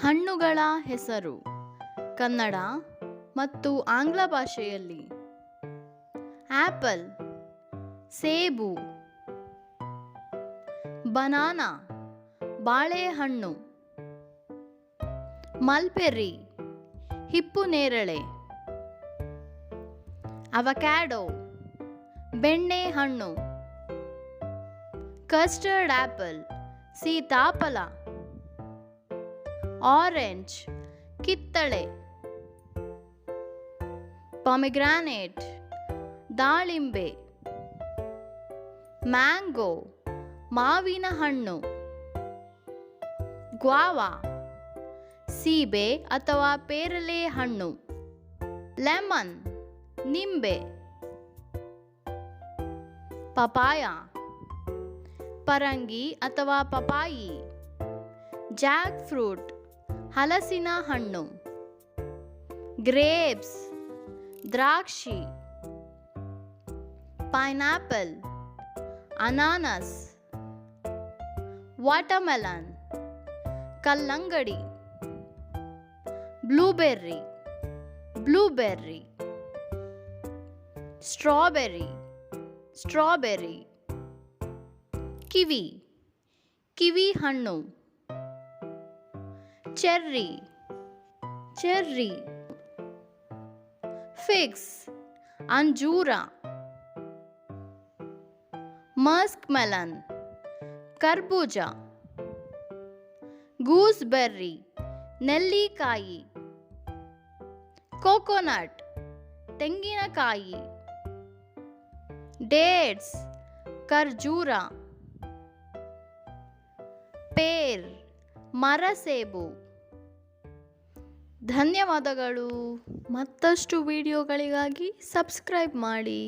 ಹಣ್ಣುಗಳ ಹೆಸರು ಕನ್ನಡ ಮತ್ತು ಆಂಗ್ಲ ಭಾಷೆಯಲ್ಲಿ: ಆಪಲ್, ಸೇಬು. ಬನಾನಾ, ಬಾಳೆಹಣ್ಣು. ಮಲ್ಬೆರ್ರಿ, ಹಿಪ್ಪುನೇರಳೆ. ಅವಕ್ಯಾಡೋ, ಬೆಣ್ಣೆಹಣ್ಣು. ಕಸ್ಟರ್ಡ್ ಆಪಲ್, ಸೀತಾಫಲ. ಆರೆಂಜ್, ಕಿತ್ತಳೆ. ಪಾಮಿಗ್ರಾನೇಟ್, ದಾಳಿಂಬೆ. ಮ್ಯಾಂಗೋ, ಮಾವಿನ ಹಣ್ಣು. ಗ್ವಾವಾ, ಸೀಬೆ ಅಥವಾ ಪೇರಲೆ ಹಣ್ಣು. ಲೆಮನ್, ನಿಂಬೆ. ಪಪಾಯ, ಪರಂಗಿ ಅಥವಾ ಪಪಾಯಿ. ಜಾಕ್ ಫ್ರೂಟ್, ಹಲಸಿನ ಹಣ್ಣು. ಗ್ರೇಪ್ಸ್, ದ್ರಾಕ್ಷಿ. ಪೈನಾಪಲ್, ಅನಾನಸ್. ವಾಟರ್ಮೆಲನ್, ಕಲ್ಲಂಗಡಿ. Blueberry, blueberry. Strawberry, strawberry. Kiwi, kiwi ಹಣ್ಣು. Cherry, cherry. ಫಿಗ್ಸ್, ಅಂಜೂರ. ಮಸ್ಕ್ ಮೆಲನ್, ಕರ್ಬೂಜ. ಗೂಸ್ಬೆರ್ರಿ, ನೆಲ್ಲಿಕಾಯಿ. ಕೋಕೋನಟ್, ತೆಂಗಿನಕಾಯಿ. ಡೇಟ್ಸ್, ಖರ್ಜೂರ. ಪೇರ್, ಮರಸೇಬು. ಧನ್ಯವಾದಗಳು. ಮತ್ತಷ್ಟು ವಿಡಿಯೋಗಳಿಗಾಗಿ ಸಬ್ಸ್ಕ್ರೈಬ್ ಮಾಡಿ.